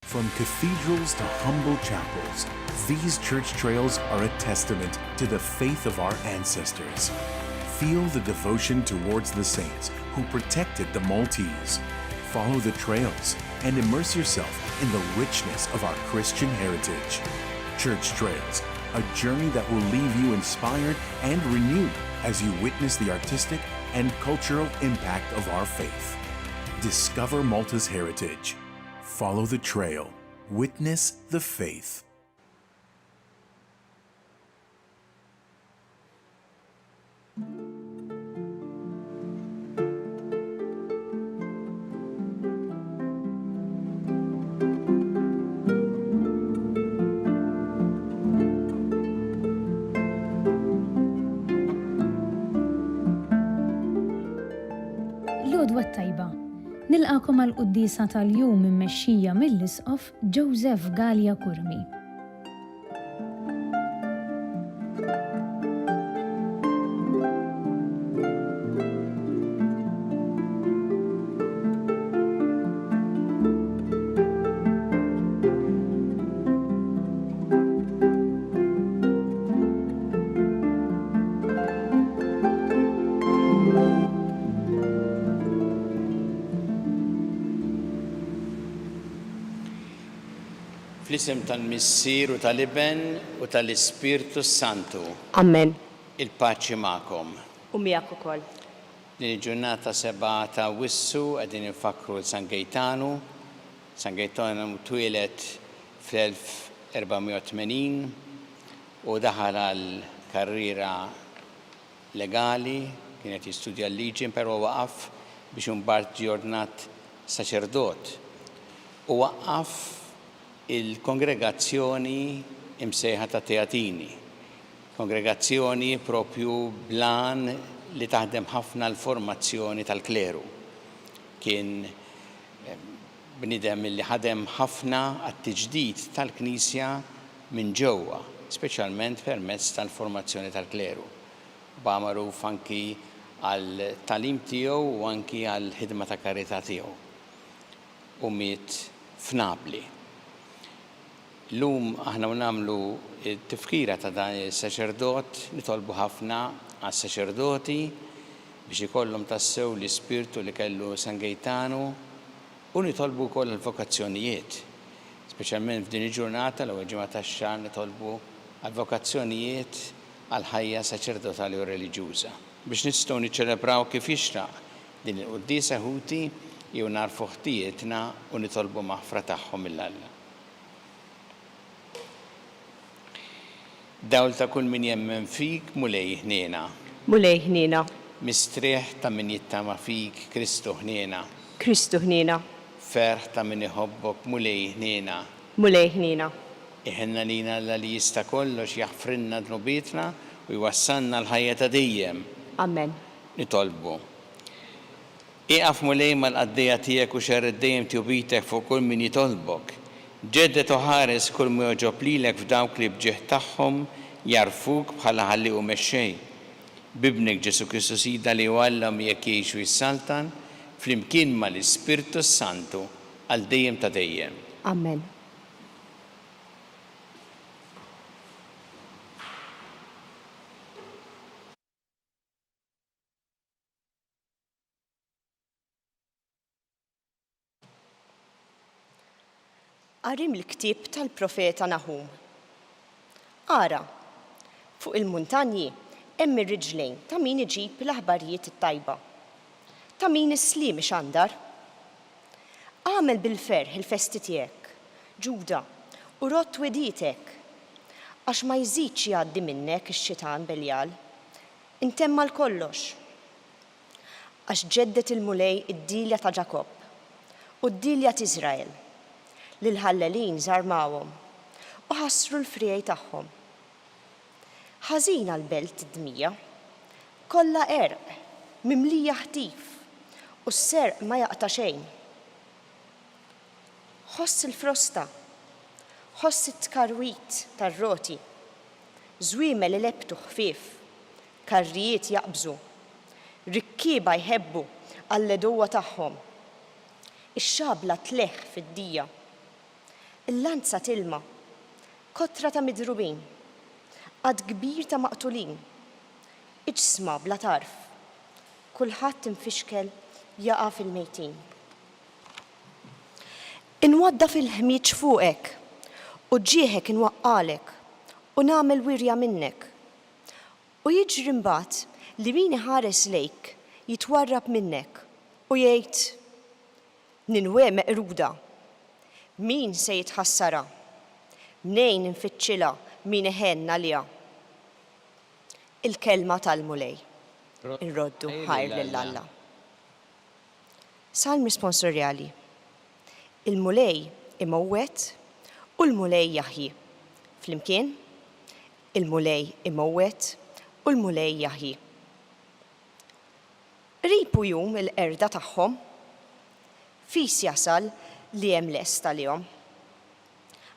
From cathedrals to humble chapels, these church trails are a testament to the faith of our ancestors. Feel the devotion towards the saints who protected the Maltese. Follow the trails and immerse yourself in the richness of our Christian heritage. Church Trails, a journey that will leave you inspired and renewed as you witness the artistic and cultural impact of our faith. Discover Malta's heritage. Follow the trail. Witness the faith. L-għodwa tajba. Nilqakom għal-quddisa tal-jum immexxija mill-isqof Joseph Gallia Kurmi. Fl-isem tal-Missier u tal-Iben u tal-Ispirtu Santu. Amen. Il-paċi ma'kom. U miegħek ukoll. Din il-ġurnata 7 ta' Wissu qegħdin infakru San Gaetano. San Gaetano twieled fl-1480 u daħal għal karriera legali, kienet jistudja l-liġi, però waqaf biex imbagħad ġurnat saċerdot. U waqaf il-kongregazzjoni imsejħa ta' Teatini. Kongregazzjoni propju blan li taħdem ħafna l-formazzjoni tal-kleru. Kien bnidem li ħadem ħafna għat-tiġdid tal-Knisja minn ġewwa, speċjalment permezz tal-formazzjoni tal-kleru. B'għamaru anki għal talim tiegħu u anki għal ħidma ta' karità tiegħu. U miet f'Napli. Llum aħna nagħmlu t-tifkira ta' dan is-saċerdot, nitolbu ħafna għas-saċerdoti biex ikollhom tassew l-ispirtu li kellu San Gaetano u nitolbu wkoll il-vokazzjonijiet. Speċjalment f'din il-ġurnata l-ewwel ġimgħa tax-xahar nitolbu għall-vokazzjonijiet għal ħajja saċerdotali u reliġjuża. Biex nistgħu niċċelebraw kif jixraq din il-qudiesa ħuti jew narfu ħtijietna u nitolbu maħfra tagħhom mill-Alla. Dawl ta' kull min jemmen fik mulej ħniena. Mulej ħniena. Mistrieħ ta' min jittama fik Kristu ħniena. Kristu ħniena. Ferħ ta' min iħobbok mulej ħniena. Mulej ħniena. Iħenna lina li jista' kollox jaħfrinna dnubietna u jwassanna l-ħajja ta' dejjem. Amen. Nitolbu. Iqaf mulej mal-qaddejja tiegħek u xerr id-dejjem tjubitek fuq kull min jitolbok. Ġeddet u ħares kull ma joġob lilek f'dawk li bġieħ tagħhom jarfuk bħala ħalli u mexxej. Bibnek Ġesu Kristu Sida li għallam jekk jgħixu jissaltan flimkien mal-Ispirtu Santu għal dejjem ta' dejjem. Amen. Qarim l-ktieb tal-profeta Nahum. Ara, fuq il-muntanji hemm ir-riġlejn ta' min iġib l-aħbarijiet it-tajba. Ta' min islim ixandar. Għamel bil-ferħ il-festi tiegħek, Ġuda, u rott wedietek, għax ma jżidx jgħaddi minnek ix-xitan Beljal. Intemma l-kollox. Għax ġeddet il-mulej id-dilja ta' Ġakob u d-dilja ta' Iżrael. Lil-ħallelin żarmawhom u ħassru l-frijaj tagħhom. Ħażina l-belt id-dmija, kollha erq, mimlija ħtif u s-serq ma jaqta' xejn. Ħoss il-frosta, ħoss it-tkarwit tar-roti, żwiemel li lebtu ħfief, karrijiet jaqbżu, rikkieba jħebbu għall-edowa tagħhom. Ix-xabla tleħħ fid-dija. il-lanza tilma, kotra ta' midrubin, għad kbir ta' maqtulin, iġsma bla tarf, kulħadd infixkel jaqa' fil-mejtin. Inwadda fil-ħmieġ fuqek, u ġieħek inwaqqalek, u nagħmel wirja minnek. U jiġri mbagħad li min iħares lejk jitwarrab minnek u jgħid ninwe meqruda, min se jitħassara, mnejn infittxilha min iħenna liha. Il-kelma tal-mulej, irroddu ħajr lill-Alla. Salm responsorjali. Il-mulej imowwet u l-mulej jaħji. Flimkien, il-mulej imowwet u l-mulej jaħji. Ripu jum il-qerda tagħhom, fis jasal li hemm lesta lihom.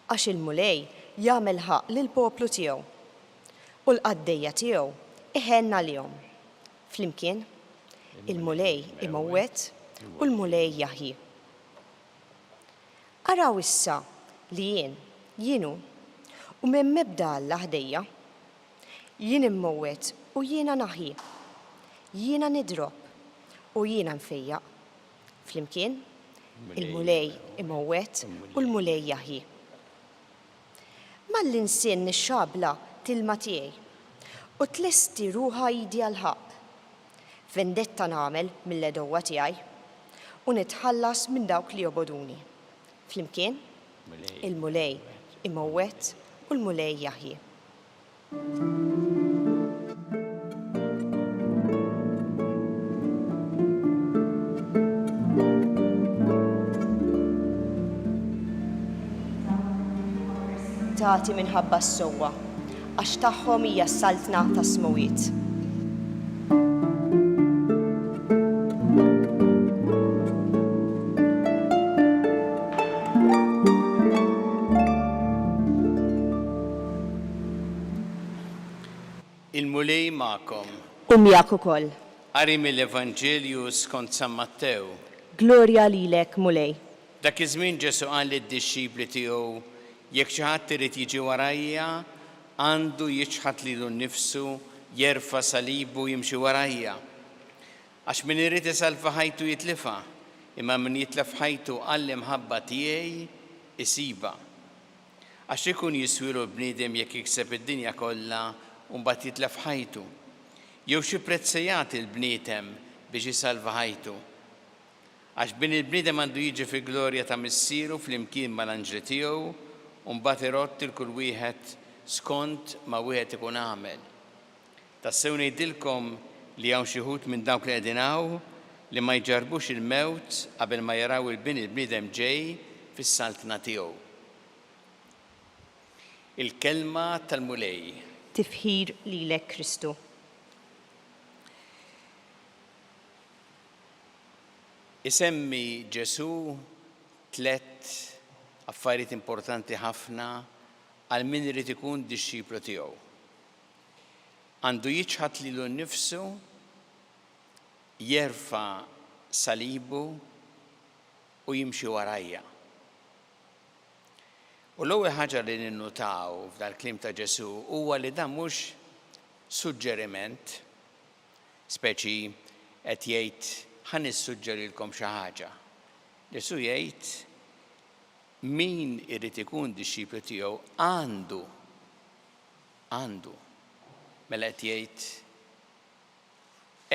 Għax il-mulej jagħmel ħaq lill-poplu tiegħu u l-qaddejja tiegħu iħenna lihom. Flimkien, il-mulej imowwet u l-mulej jaħji. Araw issa li jienu, u minn mibda l-ħdejja, jien immowwet u jiena naħi, jiena nidrob u jiena nfejjaq. Flimkien, il-mulej imowwet u l-mulej jaħi. Mal-insien nixxabla tilma tiegħi u tlesti ruħa jidi għal-ħaq. Vendetta nagħmel mill-edowa tiegħi u nitħallas minn dawk li joboduni. Flimkien, il-mulej imowwet u l-mulej jaħji. Tagħti minħabba s-sewwa, għax tagħhom hija s-saltna ta' smowiet. Il-mulej ma'kom. Miegħek ukoll. Qari mill-Evanġelju skont San Mattew. Glorja lilek, mulej. Dak iż-żmien Ġesu qal lid-dixxipli tiegħu jekk xi ħadd irid jiġi warajja, għandu jiċħat lilu nnifsu, jerfa' salibu jimxi warajja. Għax min irid isalva ħajtu jitlifha, imma min jitlef ħajtu għall-imħabba tiegħi isiba. Għax ikun jiswilu bniedem jekk jikseb id-dinja kollha u mbagħad jitlef ħajtu. Jew xi prezzejat il-bniedem biex jisalva ħajtu. Għax bin il-bniedem għandu jiġi fi glorja ta' missieru flimkien mal-anġli tiegħu u mbagħad irott il kull wieħed skont ma wieħed ikun għamel. Tassew ngħidilkom li hawn xi ħud minn dawk li qegħdin hawn li ma jġarbux il-mewt qabel ma jaraw il-bniedem ġej fis-saltna tiegħu. Il-kelma tal-mulej. Tifħir lilek Kristu. Isemmi Ġesu 3 affarijiet importanti ħafna għal min irid ikun dixxiplu tiegħu. Għandu jiċħat lilu nnifsu, jerfa' salibu u jimxi warajja. U l-ewwel ħaġa li ninnutaw f'dal-kliem ta' Ġesu huwa li dan mhux suġġeriment, speċi qed jgħid ħa nissuġġerilkom xi ħaġa. Ġesu jgħid min irid ikun dixxiplu tiegħu għandu. Mela qed jgħid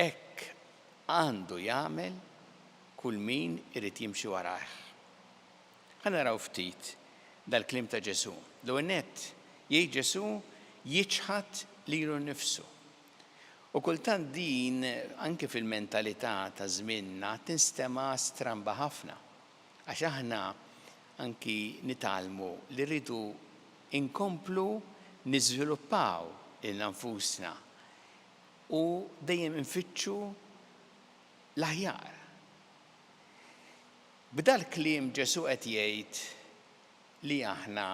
hekk għandu jagħmel kull min irid jimxi warah. Ħa naraw ftit dal-kliem ta' Ġesu. L-ewwel nett jgħid Ġesu jiċħat lilu nnifsu. U kultant din anke fil-mentalità ta' żmienna tinstema' stramba ħafna. Għax aħna anki nitalmu li rridu inkomplu niżviluppaw il-nfusna u dejjem infittxu l-aħjar. B'dal kliem Ġesu qed jgħid li aħna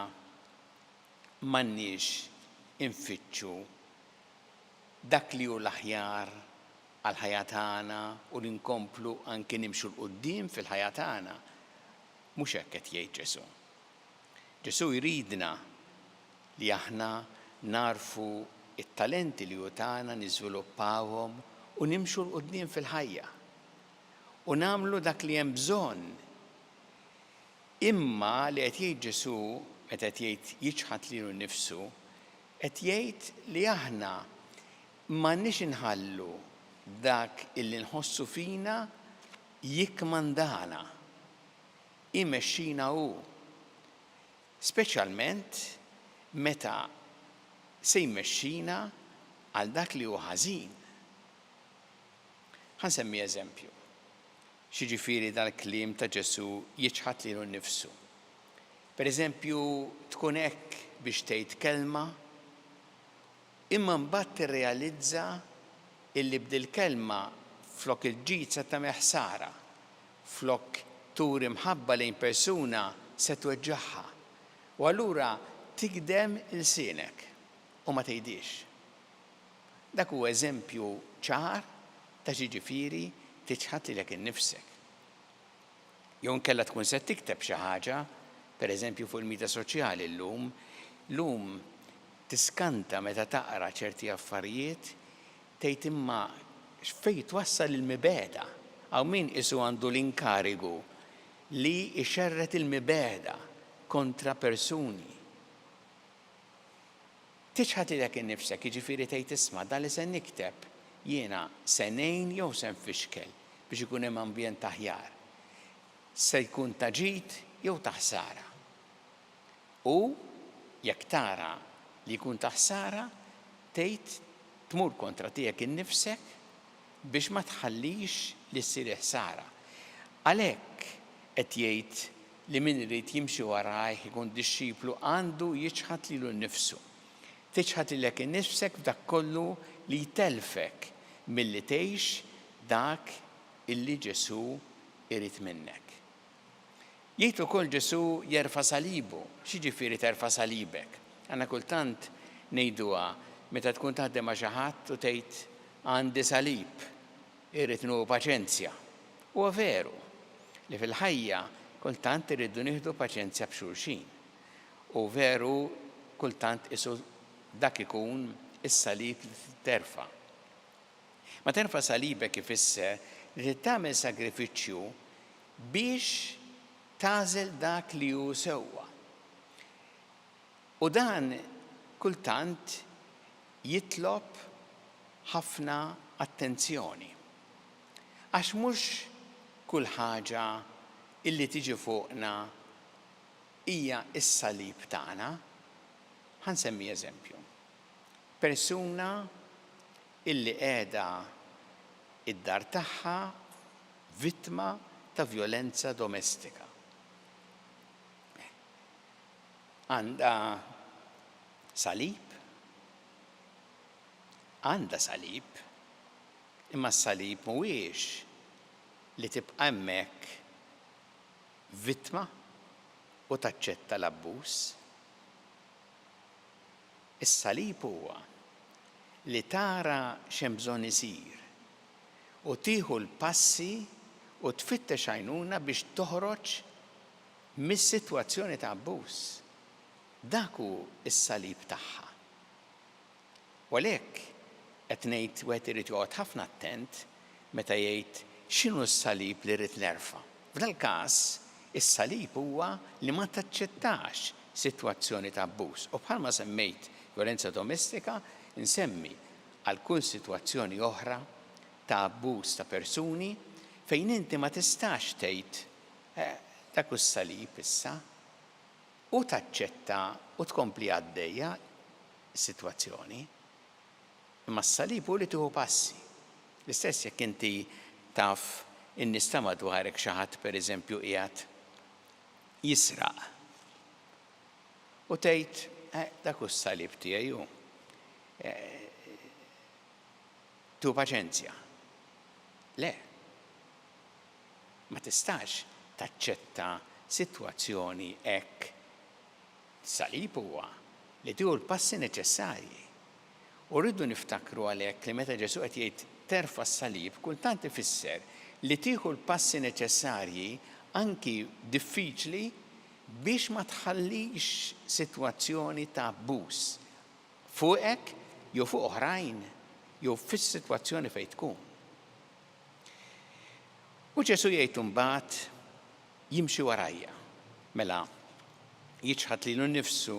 m'għandniex infittxu dak li hu l-aħjar għal ħajja tagħna u li nkomplu anke nimxu l-qudiem fil-ħajja tagħna. Mhux hekk qed jgħid Ġesu. Ġesu jridna li aħna narfu it-talenti li jutana niżviluppawhom u nimxu l-qudiem fil-ħajja. U nagħmlu dak li hemm bżonn. Imma li qed jgħid Ġesu meta qed jgħid jiġħad lilu nnifsu, qed jgħid li aħna m'għandniex inħallu dak illi nħossu fina jikkmandana, imexxina hu. Speċjalment meta se jmexxina għal dak li hu ħażin. Ħansemmi eżempju. X'jiġifieri dal-kliem ta' Ġesu jiġħad lilu nnifsu. Pereżempju tkun hekk biex tgħid kelma, imma mbagħad tirrealizza illi bdil-kelma flok il-ġid se tagħmel ħsara, flok turi mħabba lejn persuna se tweġġaħħa. U allura tikdem il-sienek u ma tgħidix. Dak huwa eżempju ċar ta' ġifieri tiġħad lilek innifsek. Jew inkella tkun se tikteb xi ħaġa, pereżempju fuq il-midja soċjali llum tiskanta meta taqra ċerti affarijiet tgħid imma x'fejn twassal il-mibeda. Hawn min isu għandu l-inkarigu li ixerret il-mibeda kontra persuni. Tiġħad lilek innifsek, jiġifieri tgħid isma' dan li se nikteb jiena se ngħin jew se nfixkel biex ikun hemm ambjent aħjar. Se jkun ta' ġid jew ta' ħsara. U jekk tara li jkun ta' ħsara, tgħid tmur kontra tiegħek innifsek biex ma tħallix li ssir ħsara. Għalhekk qed jgħid li min irid jimxi warajh ikun dixxiplu għandu jiġħad lilu nnifsu. Tiġħad lilek innifsek f'dak kollu li jtelfek milli tgħix dak illi Ġesu irid minnek. Jgħid ukoll Ġesu jerfa' salibu. X'jiġifieri terfa' salibek? Għandna kultant ngħiduha meta tkun taħdem ma' xi ħadd u tgħid għandi salib, irid nieħu paċenzja. Huwa veru li fil-ħajja kultant irridu nieħdu paċenzja b'xulxin. U veru kultant isu dak ikun is-salib li terfa'. Ma terfa' salibek ifisser li tagħmel sagrifiċċju biex tagħżel dak li hu sewwa. U dan kultant jitlob ħafna attenzjoni. Għax mhux kull ħaġa illi tiġi fuqna hija s-salib tagħna. Ħansemmi eżempju. Persuna illi qiegħda id-dar tagħha vittma ta' vjolenza domestika. Għandha salib? Għandha salib, imma s-salib mhuwiex li tibqa' hemmhekk vittma u taċċetta l-abbuż. Is-salib huwa li tara x'hemm bżonn isir u tieħu l-passi u tfittex għajnuna biex toħroġ mis-sitwazzjoni ta' abbuż. Dak hu s-salib tagħha. U għalhekk qed ngħid wieħed irid joqgħod ħafna attent meta jgħid x'inhu s-salib li rrid nerfa'. F'dal każ is-salib huwa li ma taċċettax sitwazzjoni ta' abbuż. U bħalma semmejt violenza domestika, insemmi għal kull sitwazzjoni oħra ta' abbuż ta' persuni fejn inti ma tistax tgħid dak is-salib issa u taċċetta u tkompli għaddejja s-sitwazzjoni. Imma s-salib hu li tieħu passi. L-istess jekk inti taf in-nies ta' madwarek xi ħadd pereżempju qiegħed jisraq. U tgħid dak hu s-salib tiegħi hu. Tu paċenzja. Le. Ma tistax taċċetta sitwazzjoni hekk. Salib huwa li tieħu l-passi neċessarji. U rridu niftakru għalhekk li meta Ġesu qed jgħid terfa' s-salib kultant ifisser li tieħu l-passi neċessarji anki diffiċli biex ma tħallix sitwazzjoni ta' abbuż fuqek jew fuq oħrajn jew fis-sitwazzjoni fejn tkun. U Ġesu jgħid imbagħad jimxi warajja. Mela jiġħad lilu nnifsu,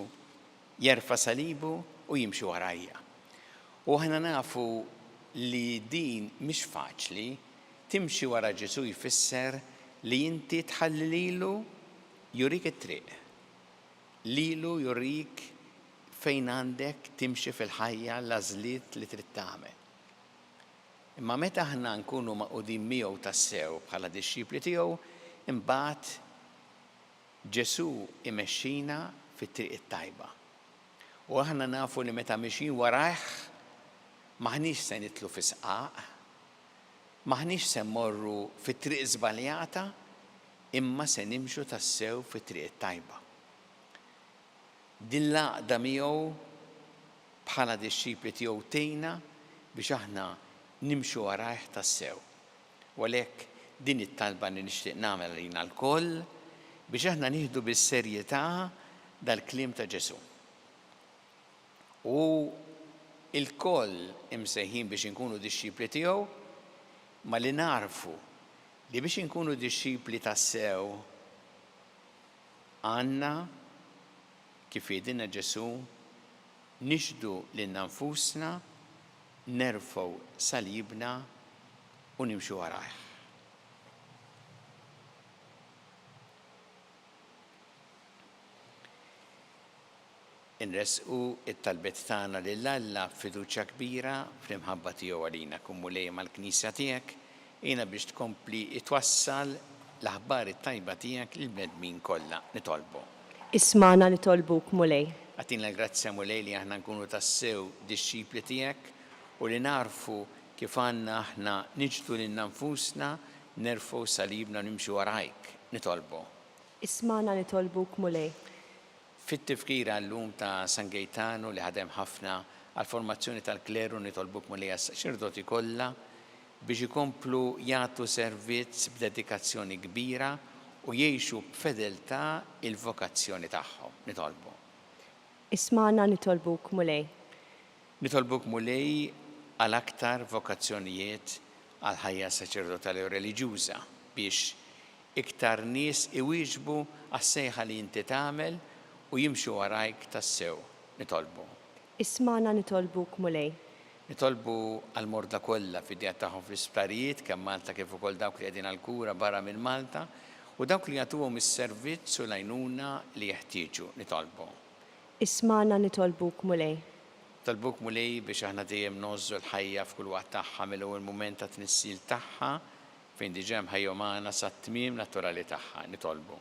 jerfa' salibu u jimxi warajja. U aħna nafu li din mhix faċli, timxi wara Ġesu jfisser li inti tħalli lilu jurik it-triq. Lilu jurik fejn għandek timxi fil-ħajja l-għażliet li trid tagħmel. Imma meta aħna nkunu maqudin miegħu tassew bħala dixxipli tiegħu, imbagħad Ġesu imexxina fit-triq it-tajba. U aħna nafu li meta mixin warajh maħniex se nitlu fi sqaq, maħniex se mmorru fit-triq żbaljata, imma se nimxu tassew fit-triq it-tajba. Din l-għaqda miegħu bħala dixxipli tiegħu tgħinna biex aħna nimxu warajh tassew. U għalhekk din it-talba li nixtieq nagħmel lilna l-koll biex aħna nieħdu bis-serjetà dal-kliem ta' Ġesu. U il-koll imsejħin biex inkunu dixxipli tiegħu, ma li narfu li biex inkunu dixxipli tassew għandna kif jgħidilna Ġesu nixdu lilna nfusna, nerfgħu salibna u nimxu warajh. Inresqu it-talbiet tagħna lil Alla b'fiduċja kbira fl-imħabba tiegħu għalina kummulej mal-Knisja tiegħek jiena biex tkompli twassal l-aħbar it-tajba tiegħek lill-bnedmin kollha nitolbu. Ismana nitolbuk mulej. Għatina l-grazzja mulej li aħna nkunu tassew dixxipli tiegħek u li narfu kif għandna aħna niġdu lil nfusna, nerfgħu salibna nimxu warajk nitolbu. Ismana nitolbuk mulej. Fit-tifkira llum ta' San Gaetano li ħadem ħafna għal-formazzjoni tal-kleru nitolbuk mulej għas-saċerdoti kollha biex ikomplu jagħtu servizz b'dedikazzjoni kbira u jgħixu b'fedeltà il-vokazzjoni tagħhom. Nitolbu. Ismana nitolbuk mulej. Nitolbuk mulej għal aktar vokazzjonijiet għal ħajja saċerdotali u reliġjuża biex iktar nies iwieġbu għas-sejħa li inti tagħmel u jimxu warajk tassew. Nitolbu. Ismana nitolbuk mulej. Nitolbu għal-morda kollha fid-dejja tagħhom fl-isptarijiet kemm Malta kif ukoll dawk li qegħdin għall-kura barra minn Malta u dawk li jagħtuhom is-servizz u l-għajnuna li jeħtieġu. Nitolbu. Ismana nitolbuk mulej. Talbuk mulej biex aħna dejjem nożżu l-ħajja f'kull waqt tagħha mill-ewwel mument ta' tnissil tagħha fejn diġà ħajja magħna sat-tmiem naturali tagħha. Nitolbu.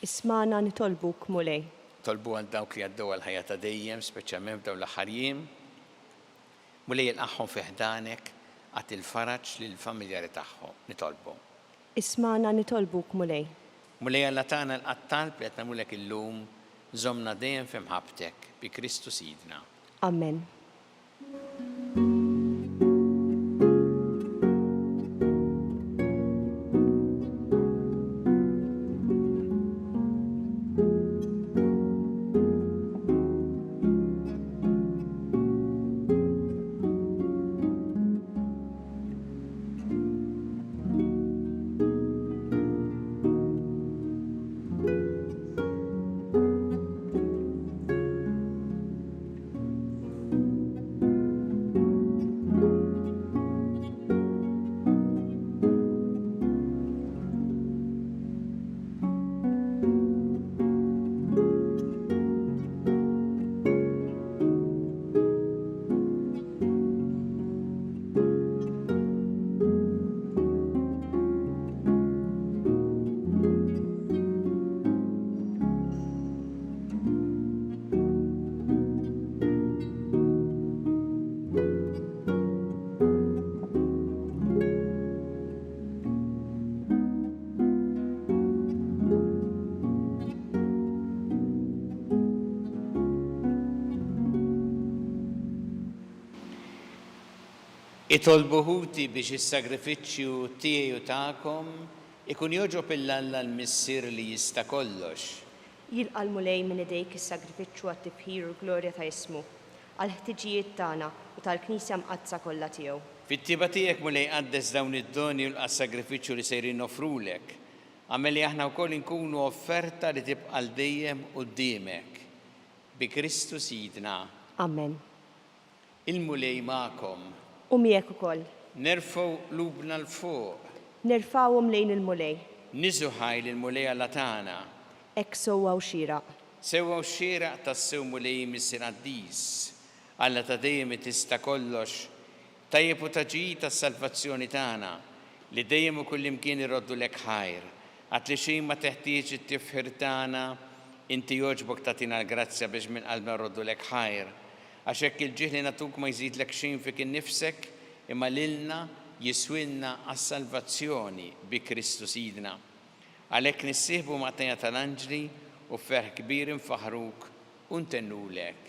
Ismana nitolbuk mulej. Tolbu għal dawk li għaddew għal ħajja ta' dejjem, speċjalment f'dawn l-aħħar jiem. Mulej ilqaħħom fi ħdanek għat il-faraġġ lill-familjari tagħhom. Nitolbu. Ismana nitolbuk mulej. Mulej Alla tagħna l-qattal li qed nagħmulek illum żommna dejjem f'imħabbtek bi Kristu Sidna. Amen. Itolbuħuti biex is-sagrifiċċju tiegħi u tagħkom ikun joġob il-Alla l-Missier li jista' kollox Jilqa l-mulej minn idejk is-sagrifiċċju għat-tifħir u glorja ta' ismu, għal-ħtiġijiet tagħna u tal-Knisja mqazza kollha tiegħu. Fit-tiba tiegħek mulej qaddes dawn id-doni u l-sagrifiċċju li sejrin nofrulek. Għamel li aħna wkoll inkunu offerta li tibqa' dejjem quddiemek. Bi Kristu Sidna. Amen. Il-mulej magħkom. U miegħek ukoll. Nerfgħu lubna l-fuq. Nerfawhom lejn il-mulej. Niżu ħajl il-mulej Alla tagħna. Hekk sewwa u xieraq. Sewwa u xieraq tas-sew mulej missir Qaddis. Alla ta' dejjem tista' kollox. Tajjeb u taġi tas-salvazzjoni tagħna li dejjem u kullimkien iroddu lek ħajr. Għat li xejn ma teħtieġ it-tifħir tagħna, inti jogħġbok tagħtina l-grazzja biex minn qalbna roddu lek ħajr. Għax hekk il-ġieħ li natuk ma jżidlek xejn fik innifsek, imma lilna jiswilna għas-salvazzjoni bi Kristu Sidna. Għalhekk nissieħbu maqtejja tal-anġli u ferħ kbir infaħruk u ntennulek.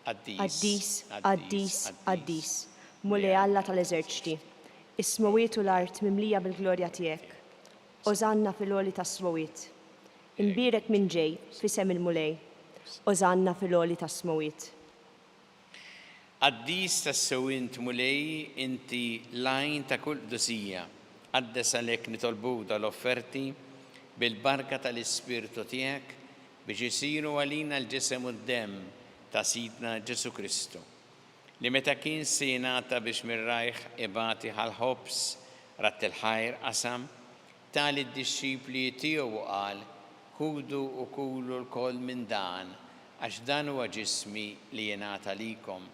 Qaddis, Qaddis, Qaddis, mulej Alla tal-eżerċti, is-smawiet u l-art mimlija bil-glorja tiegħek. Ożanna fil-għoli tas-smawiet. Imbirek minn ġej fisem il-mulej. Ożanna fil-għoli tas-smawiet. Qaddis tas-sewint mulej inti lajn ta' kull qdusija. Qaddes għalhekk nitolbu dal-offerti bil-barka tal-Ispirtu tiegħek biex isiru għalina l-ġisem u d-demm ta' Sidna Ġesu Kristu. Li meta kien se jingħata biex mir-rajħ ibati ħal-ħobs ratt il-ħajr qasam, tali d-disċipli tiegħu qal ħudu u kulu l-koll minn dan għax dan huwa ġismi li jingħata likom.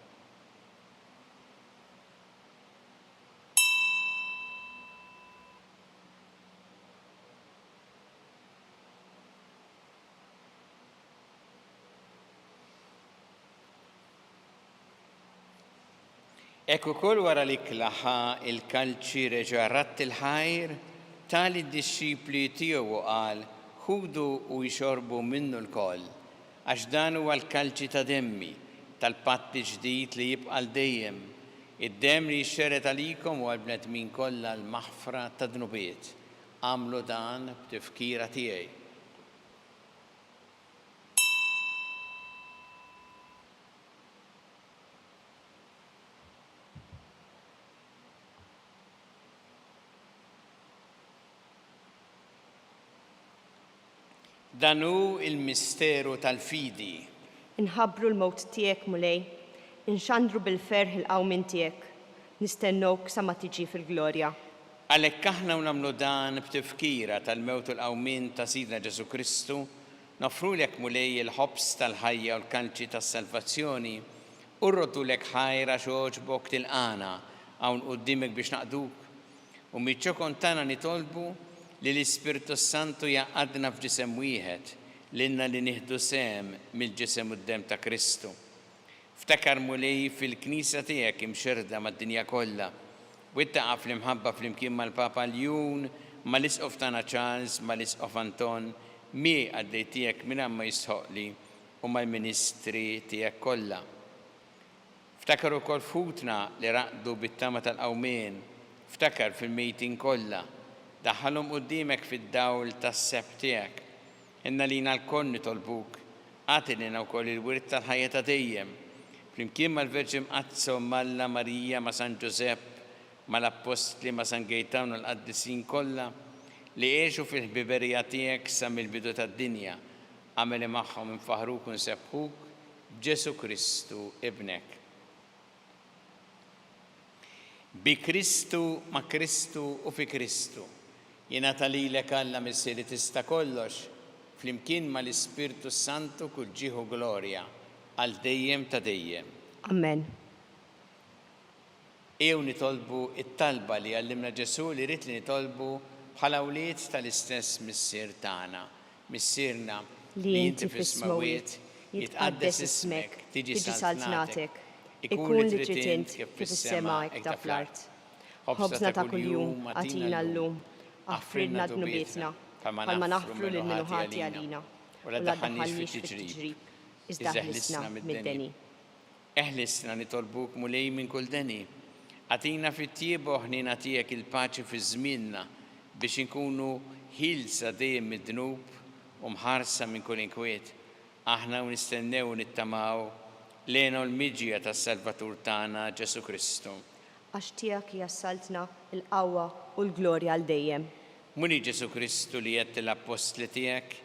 Ekku kol wara li klaħa il-kalċi reġa ratt il-ħajr, tali d-disċipli tiegħu qal ħudu u jxorbu minnu l-koll, għax dan huwa l-kalċi ta' demmi tal-patti ġdid li jibqa' dejjem, id-demm li jxxeret għalikom u għal-bnedmin kollha l-maħfra ta' dnubiet. Għamlu dan b'tifkira tiegħi. Dan hu il-misteru tal-fidi. Inħabbru l-mowt tiegħek mulej, inxandru bil-ferħ il-qawmin tiegħek, nistennok sa ma tiġi fil-glorja. Għalhekk aħna nagħmlu dan b'tifkira tal-mewt u l-qawmin ta' Sidna Ġesu Kristu, nofrulek mulej il-ħobs tal-ħajja u l-kalċi tas-salvazzjoni u rroddulek ħajra xogħġbok tilqana hawn quddiemek biex naqduk. U miċ-ċokon tagħna nitolbu li l-Ispirtu Santu jaqadna f'ġisem wieħed, lilna li nieħdu sem mill-ġisem u d-demm ta' Kristu. Ftakar mulej fil-Knisja tiegħek imxerda mad-dinja kollha, u ittaqa' fl-imħabba flimkien mal-Papa Ljun, mal-Isqof tagħna Charles, mal-Isqof Anton, mi għaddej tiegħek minn ma jisħoqli u mal-ministri tiegħek kollha. Ftakar ukoll futna li raqdu bit-tama tal-qawmien, ftakar fil-mejtin kollha. Daħħalhom quddiemek fid-dawl tas-seb tiegħek. Inna lina l-koll nitolbuk, għatilina wkoll il-wirt tal-ħajja ta' dejjem. Flimkien mal-Verġi Mqazza u Malla Marija ma' San Ġusepp, mal-Apostli ma' San Gejtan u l-Qaddisin kollha li għexu fil-ħbiberija tiegħek sa mill-bidu tad-dinja. Għameli magħhom infaħruk u nsebħuk b'Ġesu Kristu ibnek. Bi Kristu, ma' Kristu u fi Kristu. Jingħata lilek Alla missier li tista' kollox, flimkien mal-Ispirtu Santu kull ġieħu glorja għal dejjem ta' dejjem. Amen. Ew nitolbu it-talba li għallimna Ġesu li rid li nitolbu bħala wlied tal-istess missier tagħna. Missierna li inti fis-smawiet jitqaddes ismek, tiġi saltnatek, ikun li trid int kif fis-sema hekk ta' fl-art. Ħobżna ta' kuljum għatina llum. Aħfridna dnubietna, bħalma naħfru lil minuħati għalina, u la daħħalniex fit-tiġrib, iżda ħlisna mid-deni. Eħlisna nitolbuk mulej minn kull deni. Għatina fit-tiebu ħnina tiegħek il-paċi fi żmienna biex inkunu ħilsa dejjem mid-dnub u mħarsa minn kull inkwiet, aħna u nistennew u nittamaw lejna l-miġija tas-Salvatur tagħna Ġesu Kristu. Għax tiegħek jassaltna l-qawwa u l-glorja għal dejjem. Muni Ġesu Kristu li jett l-apostli tiegħek,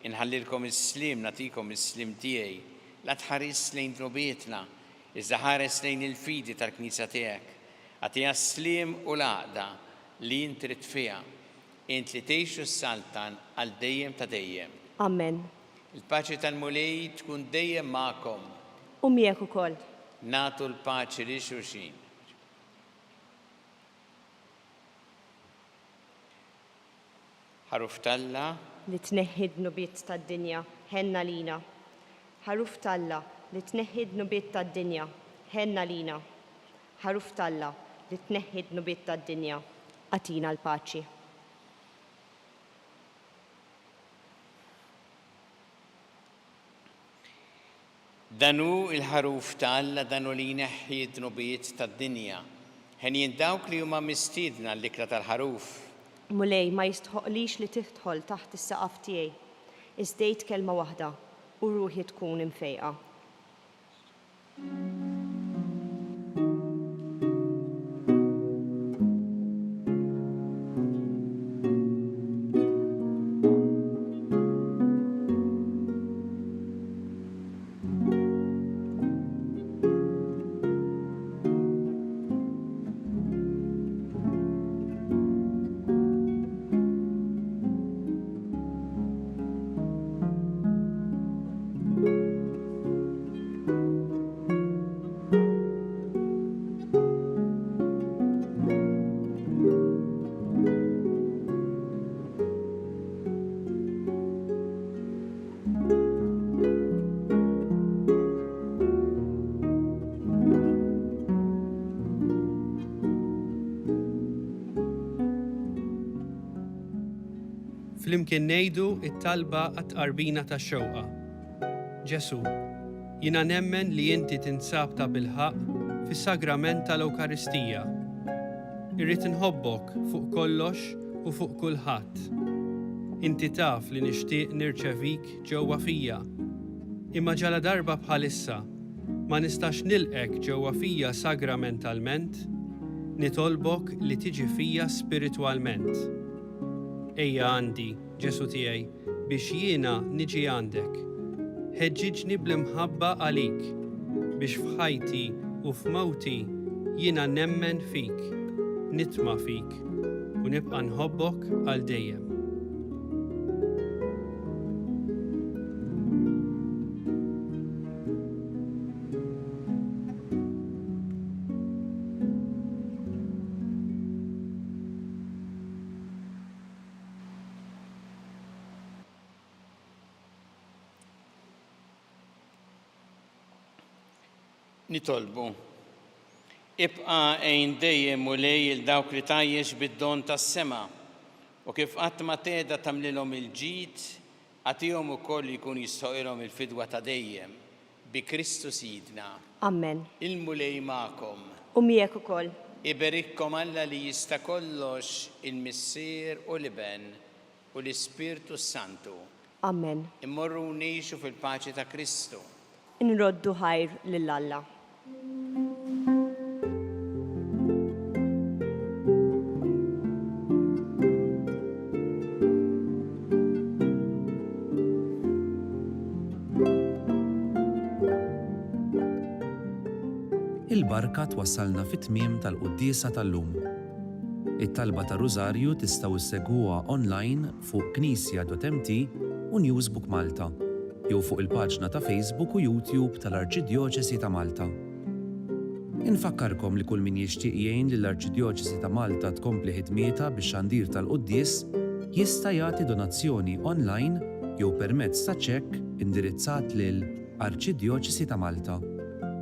inħallilkom is-slim, natikom is-slim tiegħi, la tħares lejn drobietna, iżda ħares lejn il-fidi tal-Knisja tiegħek. Għatija s-slim u l-għaqda li jintrit fiha, int li tgħixu s-saltan għal dejjem ta' dejjem. Amen. Il-paċi tal-Mulej tkun dejjem magħkom. U miegħek ukoll. Nagħtu l-paċi li xulxin. Ħaruf Talla li tneħħid nubiet tad-dinja, ħenna lina. Ħaruf Talla li tneħħid nubiet tad-dinja, ħenna lina. Ħaruf Talla li tneħħid nubiet tad-dinja, għatina l-paċi. Danu il-ħaruf ta' Alla danu li jneħħid nubiet tad-dinja. Ħen dawk li huma mistiedna l-ikra tal-ħaruf. Mulej ma jistħoqlix li tidħol taħt is-saqaf tiegħi. Iżdejt kelma waħda u ruħi tkun imfejqa. Flimkien ngħidu it-talba għat-tqarbina tax-xewqa. Ġesu, jiena nemmen li inti tinsab ta' bilħaq fis-sagrament tal-Ewkaristija. Irrid inħobbok fuq kollox u fuq kulħadd. Inti taf li nixtieq nirċevik ġewwa fija. Imma ġala darba bħalissa ma nistax nilqek ġewwa fija sagramentalment, nitolbok li tiġi fija spiritwalment. Ejja għandi, Ġesu tiegħi, biex jiena niġi għandek. Ħeġġiġni bl-imħabba għalik, biex f'ħajti u f'mawti jiena nemmen fik, nitma' fik u nibqa' nħobbok għal dejjem. Nitolbu. Ibqa' għejn dejjem Mulej il-dawk li tajjex bid-don tas-sema u kif qatt ma teda tagħmlilhom il-ġid, għatihom ukoll jkun jistħoqilhom il-fidwa ta' dejjem bi Kristu Sidna. Amen. Il-Mulej magħkom. U miegħek ukoll. Iberikkom Alla li jista' kollox il-Missier u l-Iben u l-Ispirtu Santu. Amen. Immorru ngħixu fil-paċi ta' Kristu. Inroddu ħajr lil Alla. Il-barka twassalna fit-tmiem tal-quddiesa tal-lum. It-talba ta' Rużarju tistgħu issegwuha online fuq knisja.mt u Newsbook Malta, jew fuq il-paġna ta' Facebook u YouTube tal-Arċidjoċesi ta' Malta. Infakkarkom li kull min jixtieq jgħin lill arċidjoċesi ta' Malta tkompli ħidmietha bix-xandir tal-quddies jista' jagħti donazzjoni online jew permezz ta' ċekk indirizzat lil Arċidjoċesi ta' Malta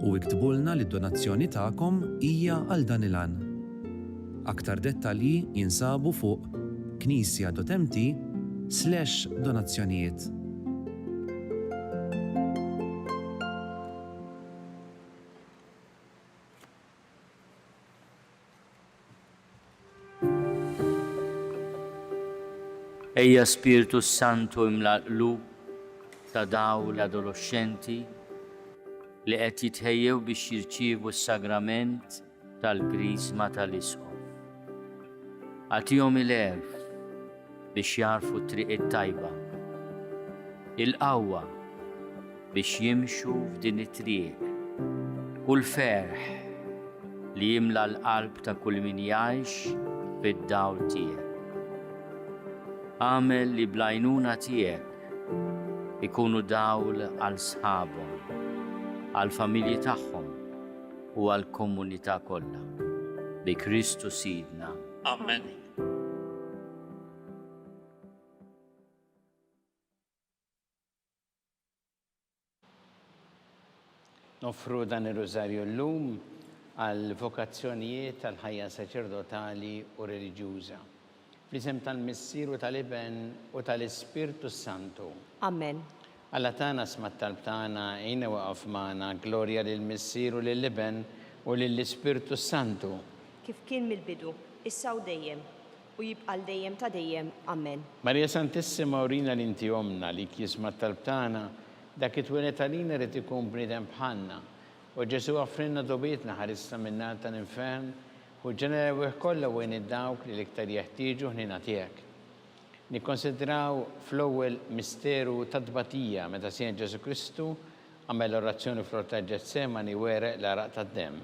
u iktbulna li d-donazzjoni tagħkom hija għal dan il-għan. Aktar dettalji jinsabu fuq knisja.mt/donazzjonijiet. Ejja Spiritu Santu imla qlub ta' daw l-adolescenti li qed jitħejjew biex jirċievu s-sagrament tal-Krisma tal-Isqof. Għatihom il-għerf biex jarfu t-triq it-tajba, il-qawwa biex jimxu f'din it-triq, u l-ferħ li jimla l-qalb ta' kull min jgħix fid-dawl tiegħek. Għamel li blajnuna tiegħek ikunu dawl għal sħabhom, għal familji tagħhom u għal komunità kollha. Bi Kristu Sidna. Amen. Nofru dan ir-Rożarju llum għal vokazzjonijiet tal-ħajja saċerdotali u reliġjuża. Fl-isem tal-Missieru tal-Iben u tal-Ispirtu Santu. Amen. Alla tana smat tal-btana jina waqaf maħna glorja lill-Missieru lill-Iben u lill-Ispirtu Santu. Kif kien mill-bidu, issa u dejjem, u jibqal dejjem ta' dejjem. Amen. Marija Santissima urina l-inti omna li kismat tal-btana dak it-wilet għalina rrit ikun bnidem bħanna. U Ġesu għafrinna dobietna ħarissa minna tal-infern u ġenerew kollha wejn id-dawk li l-iktar jeħtieġu ħnina tiegħek. Nikkonsidraw fl-ewwel misteru ta' tbatija meta sien Ġesu Kristu għamel orazzjoni fl-Ort ta' Ġetsemani wereq l-araq tad-demm.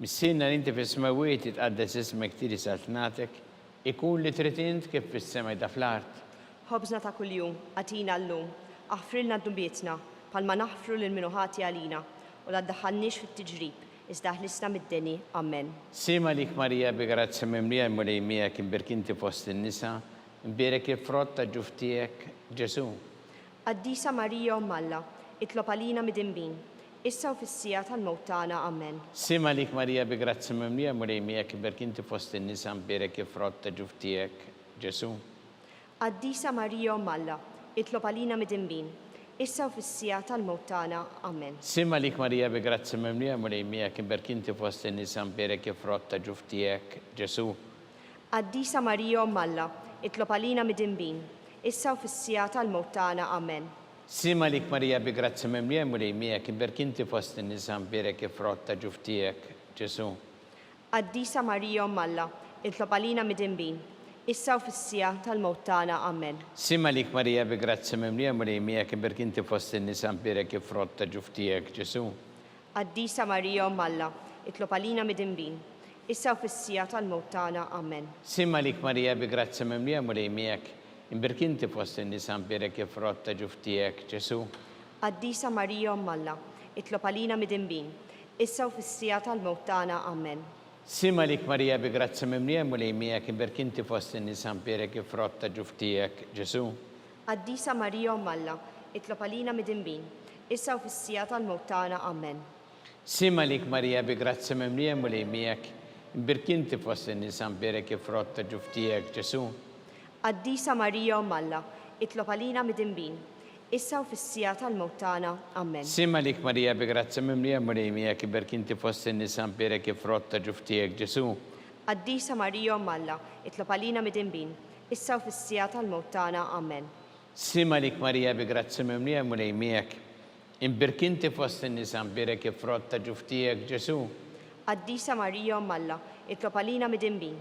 Missinna li inti fis-smawiet tqaddes ismek tieri saltnatek ikun li trid int kif fis-sema da fl-art. Ħobżna ta' kuljum, għatina llum, aħfrilna d-dubietna, palma naħfru l-minuħati għalina, u la ddaħħalniex fit-tiġrib, iżda ħlisna mid-deni. Amen. Sima lik Marija bi grazzi mimlija mulej miegħek imbirkinti fost in-nisa, imbierek il-frott ta' ġuftijek Ġesu. Qaddisa Marija Malla, itlob għalina mid-imbin, issa u fis-sija tal-mewt tagħna. Amen. Sima lik Marija bi grazzi mimlija mulej miegħek imbirkinti fost in-nisa, imbierek il-frott ta' ġuftijek Ġesu. Qaddisa Marija Malla, itlob għalina mid-imbin, issa u fis-sija tal-mewt tagħna. Amen. Sima lik Marija bi grazzi mimlija mulej miegħek imbirkinti fost in-nisa, imbierek il-frott ta' ġuftijek Ġesu. Qaddisa Marija Malla, itlob għalina mid-imbin, issa u fis-sija tal-mewt tagħna. Amen. Sima lik Marija bi grazzi mimlija mulej miegħek imbirkinti fost in-nisa, imbierek il-frott ta' ġuftijek Ġesu. Qaddisa Marija Malla, itlob għalina mid-imbin, issa u fis-sija tal-mewt tagħna. Amen. Sima lik Marija bi grazzi mimlija mulej miegħek imbirkinti fost in-nisa, imbierek il-frott ta' ġuftijek Ġesu. Qaddisa Marija Malla, itlob għalina mid-imbin, issa u fis-sija tal-mewt tagħna. Amen. Sima lik Marija bi grazzi mimlija mulej miegħek imbirkinti fost in-nisa, imbierek il-frott ta' ġuftijek Ġesu. Qaddisa Marija Malla, itlob għalina mid-imbin, issa u fis-sija tal-mewt tagħna. Amen. Sima lik Marija bi grazzi mimlija mulej miegħek imbirkinti fost in-nisa, imbierek il-frott ta' ġuftijek Ġesu. Qaddisa Marija Malla, itlob għalina mid-imbin, issa u fis-sija tal-mewt tagħna. Amen. Sima lik Marija bi grazzi mimlija mulej miegħek imbirkinti fost in-nisa, imbierek il-frott ta' ġuftijek Ġesu. Qaddisa Marija Malla, itlob għalina mid-imbin, issa u fis-sija tal-mewt tagħna. Amen. Sima lik Marija bi grazzi mimlija mulej miegħek imbirkinti fost in-nisa, imbierek il-frott ta' ġuftijek Ġesu. Qaddisa Marija Malla, itlob għalina mid-imbin, issa u fis-sija tal-mewt tagħna. Amen. Sima lik Marija bi grazzi mimlija mulej miegħek imbirkinti fost in-nisa, imbierek il-frott ta' ġuftijek Ġesu. Qaddisa Marija Malla, itlob għalina mid-imbin,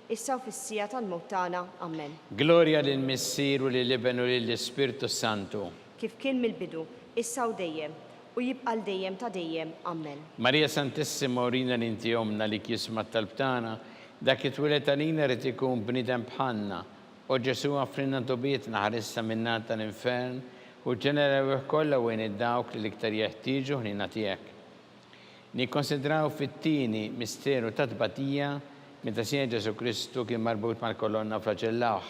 issa u fis-sija tal-mewt tagħna. Amen. Glorja lill-Missieru lill-Iben u lill-Ispirtu Santu. Kif kien mill-bidu, issa u dejjem, u jibqal dejjem ta' dejjem. Amen. Marija Santissima urina l-inti omna li kismat tal-btana dak it-twilet għalina rrit ikun bnidem bħanna u Ġesu għafrinna dobietna ħarissa minna tal-infern u ġenerew kollha wejn id-dawk li l-iktar jeħtieġu ħnina tiegħek. Nikkonsidraw fit-tieni misteru ta' tbatija meta sien Ġesu Kristu kien marbut mal-kolonna flaġellawh.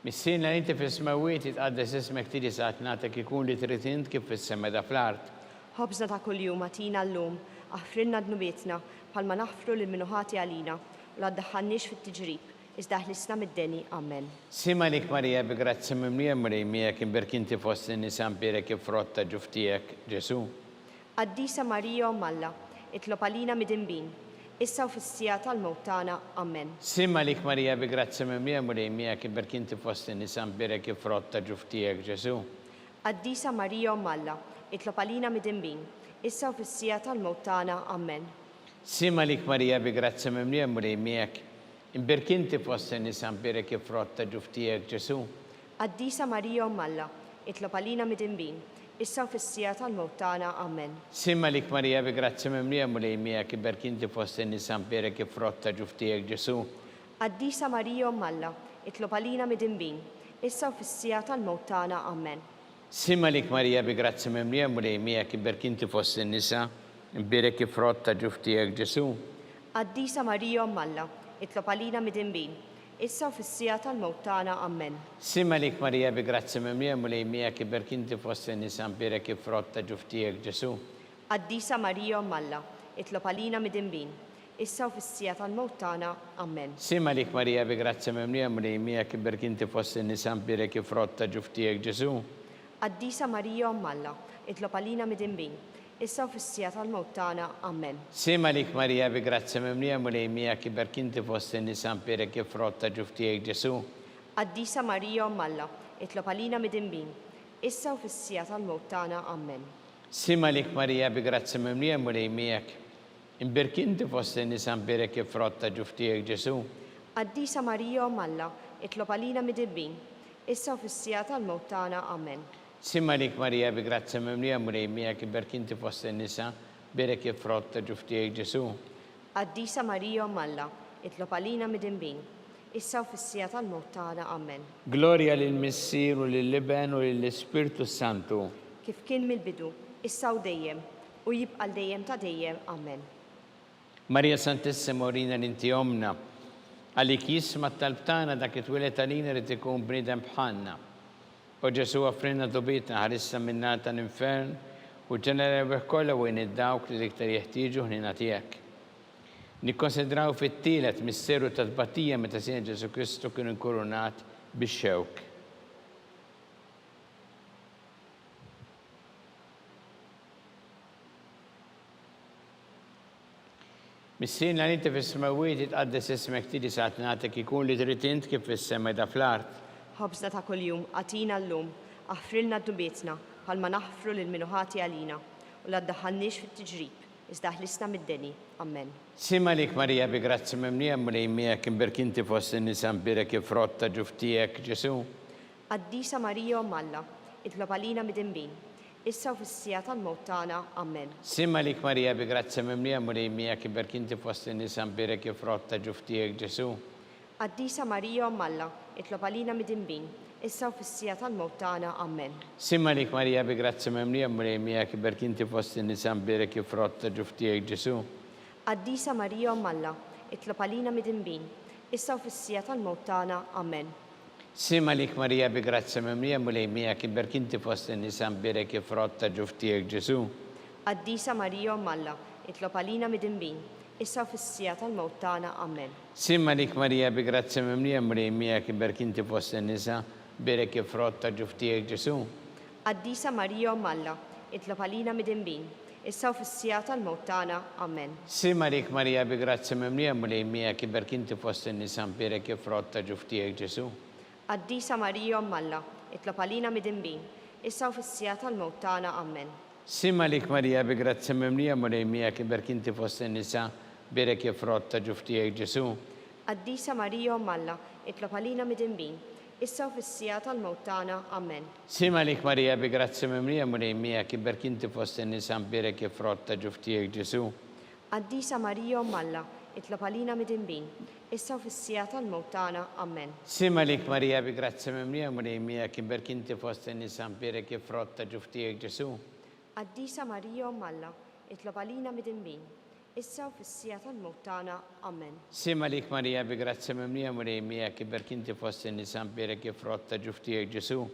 Missina inti fis-smawiet tqaddes ismek tieri satnatek ikun li trid int kif fis-sema da fl-art. Ħobżna ta' kuljum għatina llum, aħfrilna d-nubietna palma naħfru l-minuħati għalina u la ddaħħalniex fit-tiġrib, iżda ħlisna mid-deni. Amen. Simalik Marija bi grazzi mimlija mrejmija kien berkinti fost in-nisa mbirek ifrotta ġuftijek Ġesu. Qaddisa Marija Malla, itlob għalina mid-inbin, issa u fis-sija tal-mewt tagħna. Amen. Simalik Marija bi grazzi mimlija mrejmija kien berkinti fost in-nisa mbirek ifrotta ġuftijek Ġesu. Qaddisa Marija Malla, itlob għalina mid-inbin, issa u fis-sija tal-mewt tagħna. Amen. Simalik Marija bi grazzi mimlija mrejmijak imberkinti fost in-nisa mbirek ifrotta ġuftijek Ġesu. Qaddisa Marija Malla, itlob għalina mid-inbin, issa u fis-sija tal-mewt tagħna. Amen. Simalik Marija bi grazzi mimlija mrejmijak imberkinti fost in-nisa mbirek ifrotta ġuftijek Ġesu. Qaddisa Marija Malla, itlob għalina mid-inbin, issa u fis-sija tal-mewt tagħna. Amen. Simalik Marija bi grazzi mimlija mrejmijak imberkinti fost in-nisa mbirek ifrotta ġuftijek Ġesu. Qaddisa Marija Malla, itlob għalina mid-inbin, issa u fis-sija tal-mewt tagħna. Amen. Simalik Marija bi grazzi mimlija mrejmijak imberkinti fost in-nisa mbirek ifrotta ġuftijek Ġesu. Qaddisa Marija Malla, itlob għalina mid-inbin, issa u fis-sija tal-mewt tagħna. Amen. Simalik Marija bi grazzi mimlija mrejmijak imberkinti fost in-nisa mbirek ifrotta ġuftijek Ġesu. Qaddisa Marija Malla, itlob għalina mid-inbin, issa u fis-sija tal-mewt tagħna. Amen. Simalik Marija bi grazzi mimlija mrejmijak imberkinti fost in-nisa mbirek ifrotta ġuftijek Ġesu. Qaddisa Marija Malla, itlob għalina mid-inbin, issa u fis-sija tal-mewt tagħna. Amen. Simalik Marija bi grazzi mimlija mrejmijak imberkinti fost in-nisa mbirek ifrotta ġuftijek Ġesu. Qaddisa Marija Malla, itlob għalina mid-inbin, issa u fis-sija tal-mewt tagħna. Amen. Simalik Marija bi grazzi mimlija mrejmijak imberkinti fost in-nisa mbirek ifrotta ġuftijek Ġesu. Qaddisa Marija Malla, itlob għalina mid-inbin, issa u fis-sija tal-mewt tagħna. Amen. Gloria lill-Missier u lill-Iben u lill-Ispirtu Santu. Kif kien mill-bidu, issa u dejjem, u jibqa' dejjem ta' dejjem. Amen. Marija Santissima Orina l-inti omna, għalik jisma t-talbtana dak it-twilet għalina li tikun bnidem bħanna. U Ġesu għafrina dobitna ħarissa minna tal-infern u ġenera kolla u id-dawk li liktar jeħtieġu ħnina tijak. Nikkonsidraw fit-tielet misteru ta' tbatija meta Sina Ġesu Kristu kien inkurunat bix-xewk. Missin li inti fis-smawiet itqaddes ismek tiedi saħat nagħtek ikun li trid int kif fis-sema da fl-art. Ħobżna ta' kuljum għatina llum, aħfrilna d-dubietna bħalma naħfru lil minuħati għalina u la ddaħħalniex fit-tiġrib, iżda ħlisna mid-deni. Amen. Simalik Marija bi grazzi mimlija mrejmijak imberkinti fost in-nisa mbirek ifrotta ġuftijek Ġesu. Qaddisa Marija Malla, itlob għalina mid-inbin, issa u fis-sija tal-mewt tagħna. Amen. Simalik Marija bi grazzi mimlija mrejmijak imberkinti fost in-nisa mbirek ifrotta ġuftijek Ġesu. Qaddisa Marija Malla, itlob għalina mid-inbin, issa u fis-sija tal-mewt tagħna. Amen. Simalik Marija bi grazzi mimlija mrejmijak imberkinti fost in-nisa mbirek ifrotta ġuftijek Ġesu. Qaddisa Marija Malla, itlob għalina mid-inbin, issa u fis-sija tal-mewt tagħna. Amen. Simalik Marija bi grazzi mimlija mrejmijak imberkinti fost in-nisa mbirek ifrotta ġuftijek Ġesu. Qaddisa Marija Malla, itlob għalina mid-inbin, issa u fis-sija tal-mewt tagħna. Amen. Simalik Marija bi grazzi mimlija mrejmijak imberkinti fost in-nisa mbirek ifrotta ġuftijek Ġesu. Qaddisa Marija Malla, itlob għalina mid-inbin, issa u fis-sija tal-mewt tagħna. Amen. Simalik Marija bi grazzi mimlija mrejmijak imberkinti fost in-nisa mbirek ifrotta ġuftijek Ġesu. Qaddisa Marija Malla, itlob għalina mid-inbin, issa u fis-sija tal-mewt tagħna. Amen. Simalik Marija bi grazzi mimlija mrejmijak imberkinti fost in-nisa mbirek ifrotta ġuftijek Ġesu. Qaddisa Marija Malla, itlob għalina mid-inbin, issa u fis-sija tal-mewt tagħna. Amen. Simalik Marija bi grazzi mimlija mrejmijak imberkinti fost in-nisa mbirek ifrotta ġuftijek Ġesu. Qaddisa Marija Malla, itlob għalina mid-inbin, issa u fis-sija tal-mewt tagħna. Amen. Simalik Marija bi grazzi mimlija mrejmijak imberkinti fost in-nisa mbirek ifrotta ġuftijek Ġesu. Qaddisa Marija Malla, itlob għalina mid-inbin, issa u fis-sija tal-mewt tagħna. Amen. Simalik Marija bi grazzi mimlija mrejmijak imberkinti fost in-nisa mbirek ifrotta ġuftijek Ġesu.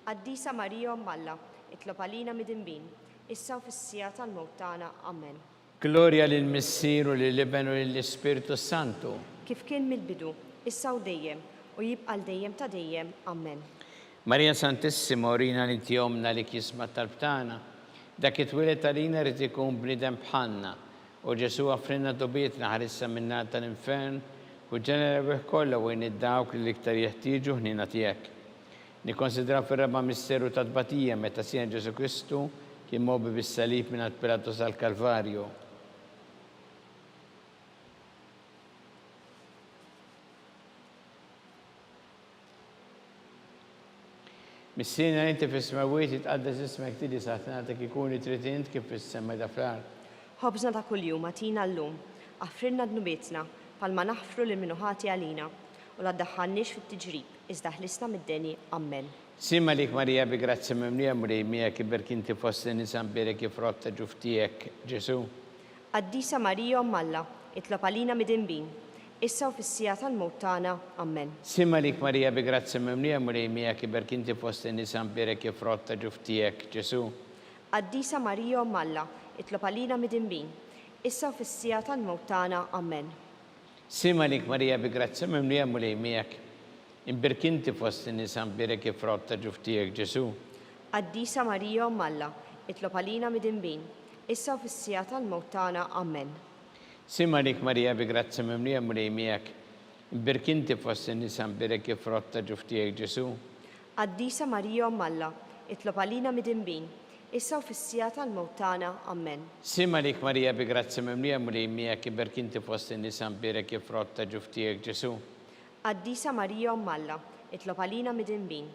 Qaddisa Marija Malla, itlob għalina mid-inbin, issa u fis-sija tal-mewt tagħna. Amen. Gloria lill-Missier u lill-Iben u lill-Ispirtu Santu. Kif kien mill-bidu, issa u dejjem, u jibqa' dejjem ta' dejjem. Amen. Marija Santissima, orina li tjomna li kisma tal-btana, dak it-twilet għalina rrid ikun bniedem bħalna, u Ġesu għafrinna dobietna ħarissa minna tal-infern, u ġenera bih kollha u id-dawk li iktar jeħtieġu ħnina tiegħek. Nikkonsidraw fir-raba' misteru ta' tbatija meta sien Ġesu Kristu kien mobi bis-salib minn Pilatus għall-Kalvarju. Missina inti fis-smawiet tqaddes ismek tiedi saħtnatek ikun trid int kif fis-sema da fl-art. Ħobżna ta' kuljum għatina llum, għaffrinna d-nubietna, palma naħfru li minuħati għalina, u la ddaħħalniex fit-tiġrib, iżda ħlisna mid-deni. Amen. Simma lik Marija bi grazzi mimlija mrejmija kiberk inti fost nisan berek jifrotta ġuftijek Ġesu. Qaddisa Marija Alla, itlob għalina mid-inbin, issa u fis-sija tal-mewt tagħna. Amen. Simma lik Marija bi grazzi mimlija mrejmija kiberk inti fost nisan berek jifrotta ġuftijek Ġesu. Qaddisa Marija Alla, itlob għalina mid-inbin, issa u fis-sija tal-mewt tagħna. Amen. Simma lik Marija bi grazzi mimlija mrejmija Imbirkinti fost nisan berek jifrotta ġuftijek Ġesu. Qaddisa Marija Alla, itlob għalina mid-inbin, issa u fis-sija tal-mewt tagħna. Amen. Simma lik Marija bi grazzi mimlija mrejmijak. Imbirkinti fost nisan berek jifrotta ġuftijek Ġesu. Qaddisa Marija Alla, itlob għalina mid-inbin, issa u fis-sija tal-mewt tagħna. Amen. Simma lik Marija bi grazzi mimlija mrejmijak. Imbirkinti fost nisan berek jifrotta ġuftijek Ġesu. Qaddisa Marija Alla, itlob għalina mid-inbin,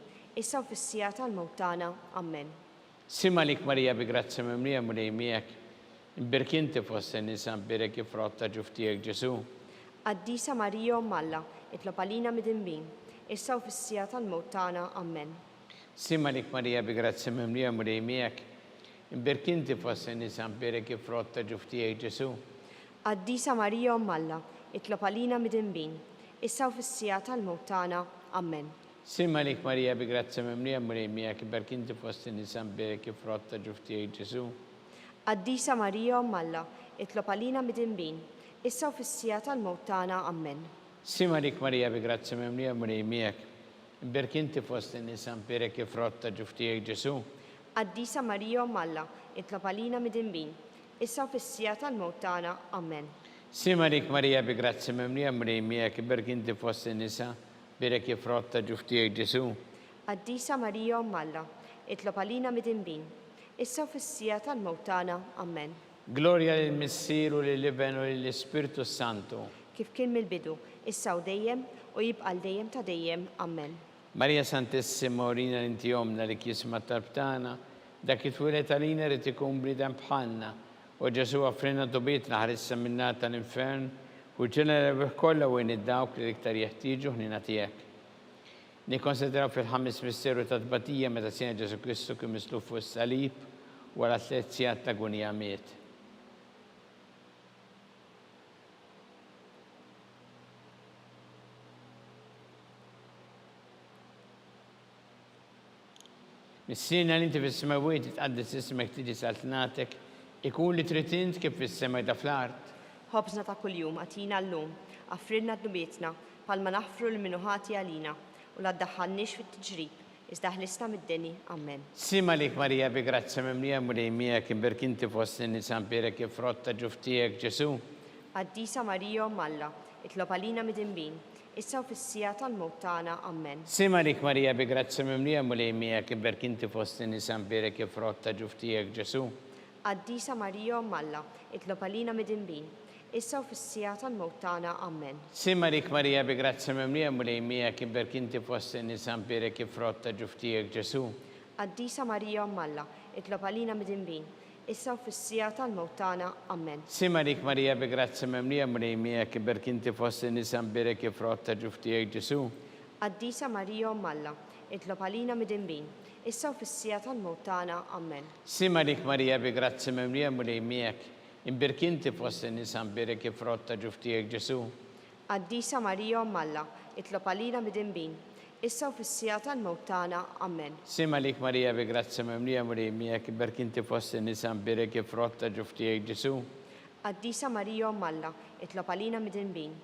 issa u fis-sija tal-mewt tagħna. Amen. Simma lik Marija bi grazzi mimlija mrejmijak. Imbirkinti fost nisan berek jifrotta ġuftijek Ġesu. Qaddisa Marija Alla, itlob għalina mid-inbin, issa u fis-sija tal-mewt tagħna. Amen. Simma lik Marija bi grazzi mimlija mrejmijak. Imbirkinti fost nisan berek jifrotta ġuftijek Ġesu. Qaddisa Marija Alla, itlob għalina mid-inbin, issa u fis-sija tal-mewt tagħna. Amen. Simma lik Marija bi grazzi mimlija mrejmijak. Imbirkinti fost nisan berek jifrotta ġuftijek Ġesu. Qaddisa Marija Alla, itlob għalina mid-inbin, issa u fis-sija tal-mewt tagħna. Amen. Simma lik Marija bi grazzi mimlija mrejmijak. Imbirkinti fost nisan berek jifrotta ġuftijek Ġesu. Qaddisa Marija Alla, itlob għalina mid-inbin, issa u fis-sija tal-mewt tagħna. Amen. Simma lik Marija bi grazzi mimlija mrejmijak. Imbirkinti fost nisan berek jifrotta ġuftijek Ġesu. Qaddisa Marija Alla, itlob għalina mid-inbin, issa u fis-sija tal-mewt tagħna. Amen. Gloria lil Missieru lil Iben u lill Ispiritu Santu. Kif kien mill-bidu, issa u dejjem, u jibqa' dejjem ta' dejjem. Amen. Marija Santissima, orina li inti jomna li kisma tal-btana, dak it-twilet għalina rrid ikun bniedem bħalna, u Ġesu għafrinna dobietna ħarissa minna tal-infern, u ġenera bih kollha u id-dawk li iktar jeħtieġu ħnina tiegħek. Nikkonsidraw fil-ħames misteru ta' tbatija meta sien Ġesu Kristu kien misluf fuq is-salib wara 3 sigħat ta' agonija miet. Mis-sina li inti fis-semawiet tqaddis ismek tiedi saltnatek, ikun li trid int kif fis-sema da fl-art. Ħobżna ta' kuljum għatina llum, għaffrinna d-nubietna, palma naħfru li minuħati għalina, u la ddaħħalniex fit-tiġrib, iżda ħlisna mid-deni. Amen. Simma lik Marija bi grazzi mimlija mrejmijak. Imbirkinti fost nisan berek jifrotta ġuftijek Ġesu. Qaddisa Marija Alla, itlob għalina mid-inbin, issa u fis-sija tal-mewt tagħna. Amen. Simma lik Marija bi grazzi mimlija mrejmijak. Imbirkinti fost nisan berek jifrotta ġuftijek Ġesu. Qaddisa Marija Alla, itlob għalina mid-inbin, issa u fis-sija tal-mewt tagħna. Amen. Simma lik Marija bi grazzi mimlija mrejmijak. Imbirkinti fost nisan berek jifrotta ġuftijek Ġesu. Qaddisa Marija Alla, itlob għalina mid-inbin, issa u fis-sija tal-mewt tagħna. Amen. Simma lik Marija bi grazzi mimlija mrejmijak. Imbirkinti fost nisan berek jifrotta ġuftijek Ġesu. Qaddisa Marija Alla, itlob għalina mid-inbin, issa u fis-sija tal-mewt tagħna. Amen. Simma lik Marija bi grazzi mimlija mrejmijak. Imbirkinti fost nisan berek jifrotta ġuftijek Ġesu. Qaddisa Marija Alla, itlob għalina mid-inbin, issa u fis-sija tal-mewt tagħna. Amen. Simma lik Marija bi grazzi mimlija mrejmijak. Imbirkinti fost nisan berek jifrotta ġuftijek Ġesu. Qaddisa Marija Alla, itlob għalina mid-inbin,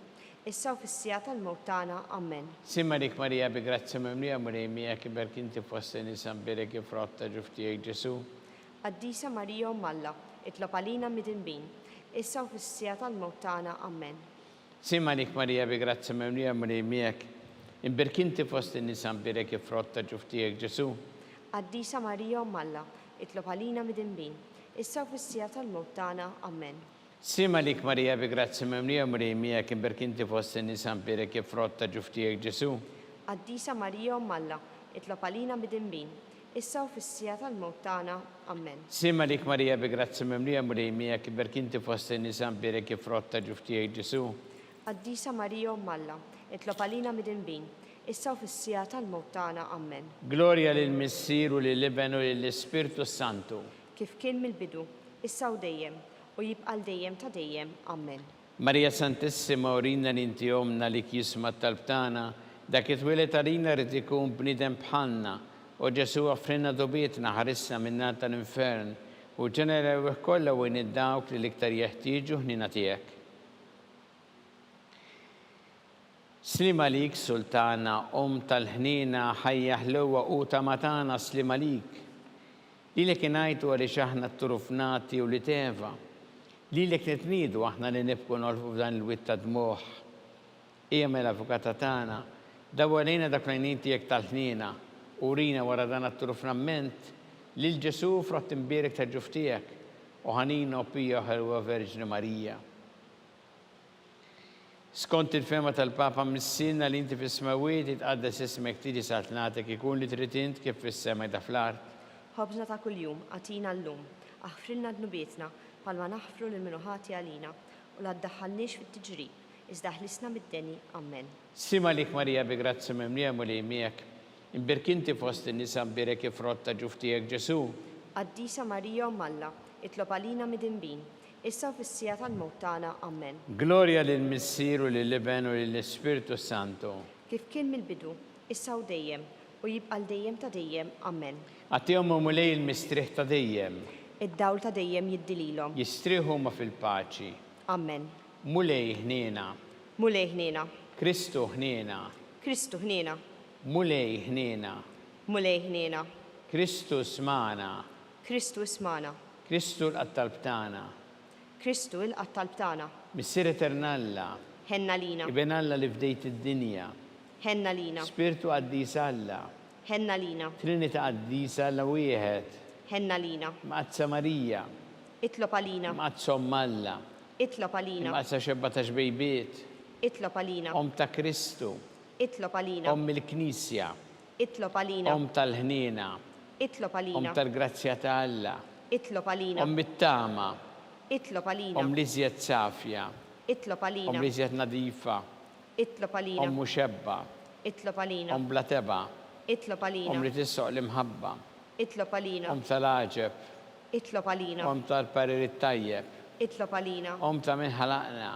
issa u fis-sija tal-mewt tagħna. Amen. Simalik Marija bi grazzi mimlija murejmija kiber kinti fost nisa mbirek frott ta' ġuftijek Ġesu. Qaddisa Marija Umm Alla, itlob għalina midinbin, issa u fis-sija tal-mewt tagħna. Amen. Simalik Marija bi grazzi mimlija murejmija kiber kinti fost nisa mbirek frott ta' ġuftijek Ġesu. Qaddisa Marija Umm Alla, itlob għalina midinbin, issa u fis-sija tal-mewt tagħna. Amen. Simalik Marija bi grazzi mimlija murejmija kiber kinti fost nisa mbirek frott ta' ġuftijek Ġesu. Qaddisa Marija Umm Alla, itlob għalina midinbin, issa u fis-sija tal-mewt tagħna. Amen. Simalik Marija bi grazzi mimlija murejmija kiber kinti fost nisa mbirek frott ta' ġuftijek Ġesu. Qaddisa Marija Umm Alla, itlob għalina midinbin, issa u fis-sija tal-mewt tagħna. Amen. Gloria lil Missier u lil Iben u lil Spiritu Santu. Kif kien mill-bidu, issa u dejjem, u jibqal dejjem ta' dejjem. Amen. Marija Santissima urina l-inti omna li kisma talbtana, dak it-wilet għalina rrid ikun bnidem bħalna, u Ġesu offrina dobietna ħarissa minna tal-infern, u ġenera u kolla u id-dawk li liktar jeħtieġu ħnina tiegħek. Slima lik, Sultana, tal-ħnina, ħajja ħluwa u tamatana slima lik. Lilek inajtu għalli xaħna t-turufnati u li teva. Lilek nitnidu aħna li nibku nolfu f'dan il-witta dmuħ. Ija l-avukata tana, daw għalina dak l-għajnin tijek tal-ħnina, urina wara dan t-turufnament, li l-ġesu frott imbirek ta' ġuftijek, u ħanina u pija ħelwa Verġni Marija. Skont il-fema tal-Papa missilna li inti fis-smawiet itqaddes ismek tiġi saltnatek ikun li tritint kif fis-sema da fl-art. Ħobżna ta' kuljum għatina l-lum, aħfrilna d-nubietna palma naħfru l-minuħati għalina u la ddaħħalniex fit-tiġrib, iżda ħlisna mid-deni. Amen. Simalik Marija bi grazzi mimlija mulejmiek, imbirkinti fost in-nisa mbirek frott ta' ġuftijek Ġesu. Qaddisa Marija Umm Alla, itlob għalina midinbin, issa u fis-sija tal-mewt tagħna. Amen. Gloria lil Missier u lil Iben u lil Spiritu Santu. Kif kien mill-bidu, issa u dejjem, u jibqal dejjem ta' dejjem. Amen. Għatihom mulej il-mistriħ ta' dejjem. Id-dawl ta' dejjem jiddililhom. Jistriħu ma fil-paċi. Amen. Mulej ħnina. Mulej ħnina. Kristu ħnina. Kristu ħnina. Mulej ħnina. Mulej ħnina. Kristu smana. Kristu ismana. Kristu l-qattalbtana. Kristu il-qattalbtana. Missier Eternalla. Ħenna lina. Iben Alla li fdejt id-dinja. Ħenna lina. Spiritu Qaddis Alla. Ħenna lina. Trinita Qaddis Alla wieħed. Ħenna lina. Maqazza Marija. Itlob għalina. Maqazza Alla. Itlob għalina. Maqazza xebba ta' xbejbiet. Itlob għalina. Ta' Kristu. Itlob għalina. Il-Knisja. Itlob għalina. Tal-ħnina. Itlob għalina. Tal-grazzja ta' Alla. Itlob għalina. It-tama. Itlob għalina. Li żjed safja. Itlob għalina. Li żjed nadifa. Itlob għalina. Muxebba. Itlob għalina. Bla teba. Itlob għalina. Li tissoq l-imħabba. Itlob għalina. Tal-aġeb. Itlob għalina. Tal-parir tajjeb. Itlob għalina. Ta' min ħalaqna.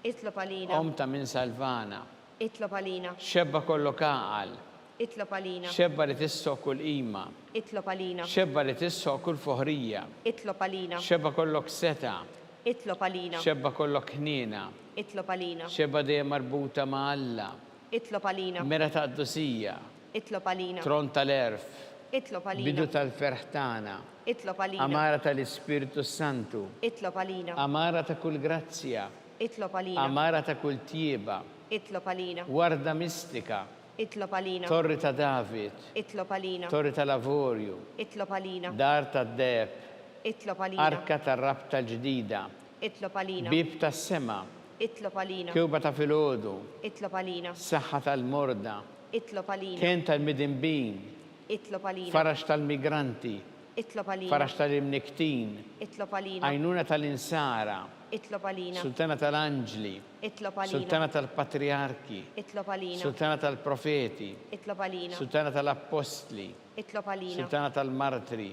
Itlob għalina. Ta' min salvana. Itlob għalina. Xebba kollok għaqal. Itlob għalina. Xebba li tissoq kull qima. Itlob għalina. Xebba li tissoq kull foħrija. Itlob għalina. Xebba kollok seta. Itlob għalina. Xebba kollok ħnina. Itlob għalina. Xebba dejjem marbuta ma' Alla. Itlob għalina. Mera ta' d-dosija. Itlob għalina. Tron tal-erf. Itlob għalina. Bidu tal-ferħtana. Itlob għalina. Amara tal-Ispiritu Santu. Itlob għalina. Amara ta' kull grazzja. Itlob għalina. Amara ta' kull tieba. Itlob għalina. Warda mistika. Itlob għalina. Torri ta' David. Itlob għalina. Torri ta' Lavorju. Itlob għalina. Dar ta' Deb. Itlob għalina. Arka ta' Rabta ġdida. Itlob għalina. Bib ta' sema. Itlob għalina. Kewba ta' filgħodu. Itlob għalina. Saħħa tal-morda. Itlob għalina. Kien tal-midinbin. Itlob għalina. Farax tal-migranti. Itlob għalina. Farax tal-imniktin. Itlob għalina. Għajnuna tal-insara. Itlob għalina. Sultana tal-anġli. Itlob għalina. Sultana tal-patriarki. Itlob għalina. Sultana tal-profeti. Itlob għalina. Sultana tal-apostli. Itlob għalina. Sultana tal-martri.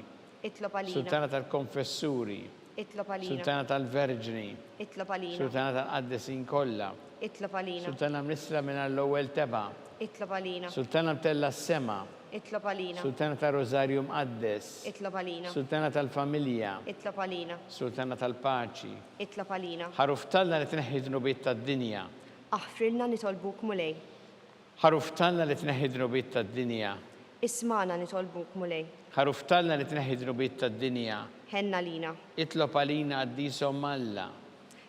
Itlob għalina. Sultana tal-konfessuri. Itlob għalina. Sultana tal-verġni. Itlob għalina. Sultana tal-qaddesin kollha. Itlob għalina. Sultana mnisla minn l-ewwel teba. Itlob għalina. Sultana mtella s-sema. Itlob għalina. Sultana tal-Rosarju Mqaddes. Itlob għalina. Sultana tal-familja. Itlob għalina. Sultana tal-paċi. Itlob għalina. Ħaruf talla li tneħħi dnubiet tad-dinja. Aħfrilna nitolbuk mulej. ħaruftalna li tneħħidru bit tad-dinja. Ismana nitolbuk mulej. ħaruftalna li tneħħidru bit tad-dinja. Ħenna lina. Itlob għalina għaddisom Alla.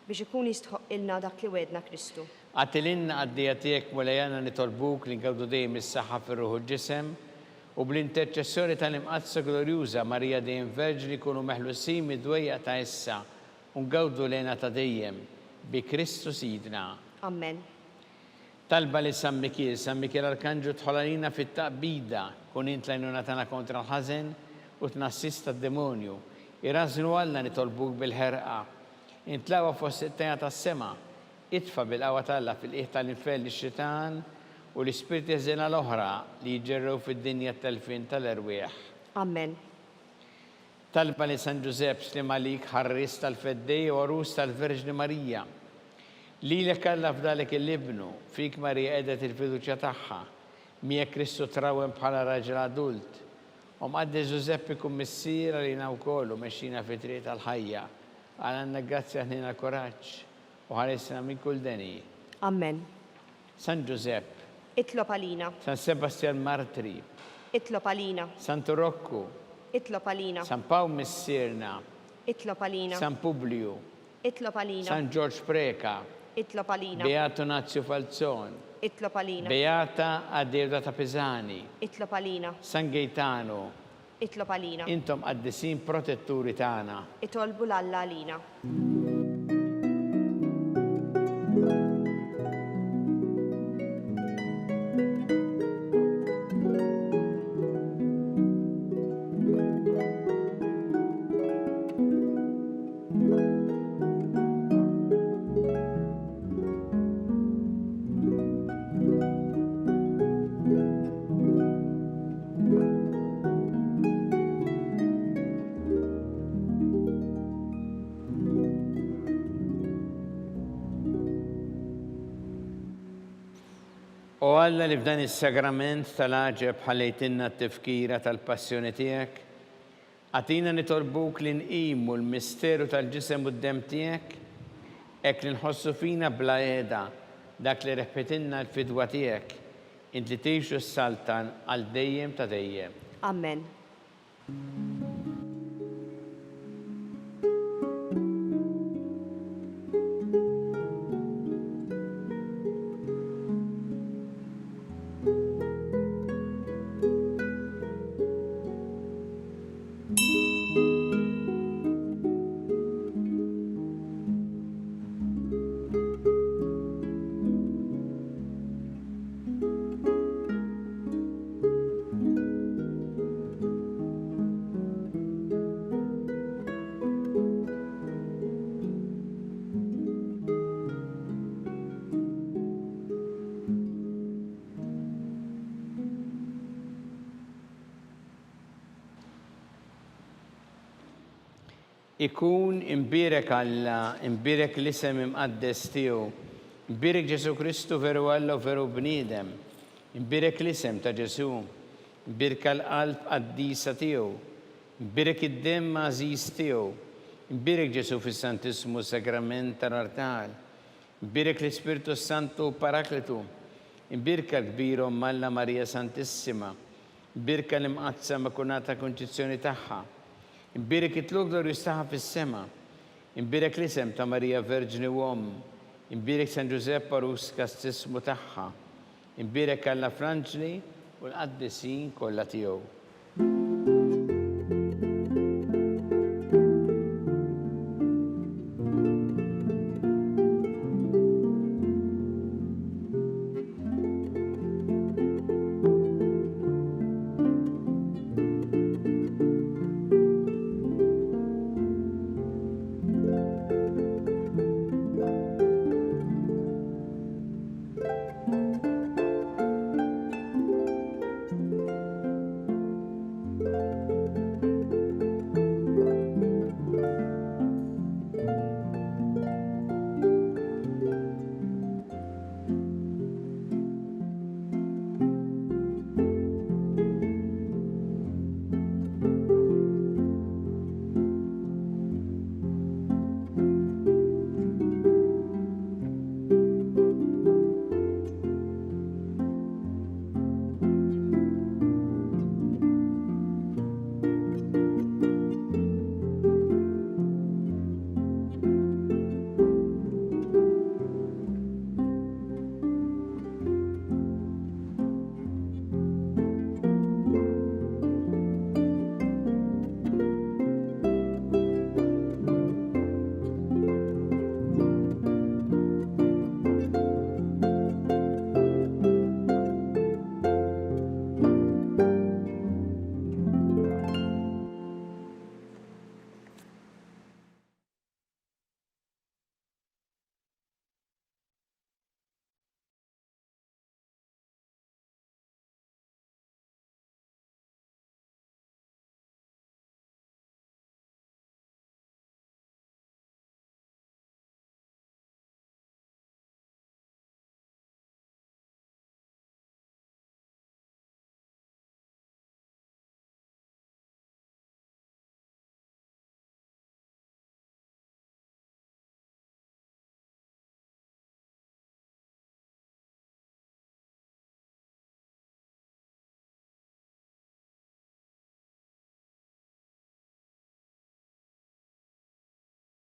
Biex ikun jistħoq ilna dak li wedna Kristu. Għatilinna għaddija tiegħek mulejana nitolbuk li ngawdu dejjem is-saħħa fir-ruħu ġisem u bl-interċessjoni tal-imqazza glorjuża Marija dejjem Verġni jkunu meħlusin mid-dwejja ta' issa u ngawdu lejna ta' dejjem bi Kristu Sidna. Amen. Talba li San Mikiel Arkanġu tħolalina fit-taqbida kun intlajnuna tagħna kontra l-ħażen u tnassista d-demonju. Irrażnu Alla nitolbuk bil-ħerqa. Intlawa fost it-tajja tas-sema. Itfa bil-qawwa talla fil-qiegħ tal-infell ix-xitan u l-ispirti ħżiena l-oħra li jġerrew fid-dinja t-telfin tal-erwieħ. Amen. Talba li San Ġusepp slim għalik ħarris tal-feddej u għarus tal-Verġni Marija. Lilek Alla f'dalek il-libnu, fik Marija qiegħdet il-fiduċja tagħha, miegħek Kristu trawem bħala raġel adult. U mqaddi Ġusepp ikun missier għalina wkoll u mexxina fi-triq tal-ħajja. Għandna grazzja ħnina koraġġ u ħaresna minn kull deni. Amen. San Ġusepp, Itlob għalina. San Sebastian Martri, Itlob għalina. San Turokku, Itlob għalina. San Paw Missirna, Itlob għalina. San Publiu, Itlob għalina. San George Preka, Itlob għalina. Beato Nazio Falzon, Itlob għalina. Beata Adeuda Tapesani, Itlob għalina. San Gaetano, Itlob għalina. intom qaddisin protetturi tagħna. Itolbu l-Alla għalina. U Alla li f'dan is-sagrament tal-aġeb ħallejtinna t-tifkira tal-passjoni tiegħek, għatina nitolbuk li nqimu l-misteru tal-ġisem u d-dem tiegħek, hekk li nħossu fina bla qiegħda dak li reħpetinna l-fidwa tiegħek, int li tgħixu s-saltan għal dejjem ta' dejjem. Amen. Ikun imbirek Alla, imbirek l-isem imqaddes tiegħu, imbirek Ġesu Kristu veru Alla u veru bniedem, imbirek l-isem ta' Ġesu, imbirek l-qalb qaddisa tiegħu, imbirek id-dem għażiż tiegħu, imbirek Ġesu fis-Santissimu Sagrament tal-Artal, imbirek l-Ispirtu Santu Parakletu, imbirek l-kbir Alla Marija Santissima, imbirek l-imqazza Immakunata Konċizzjoni tagħha, imbirek it-tluk glorju staħa fis-sema, imbirek l-isem ta' Marija Verġni u Om, imbirek San Ġusepp Arus kastismu tagħha, imbirek Alla Franġli u l-qaddisin kollha tiegħu.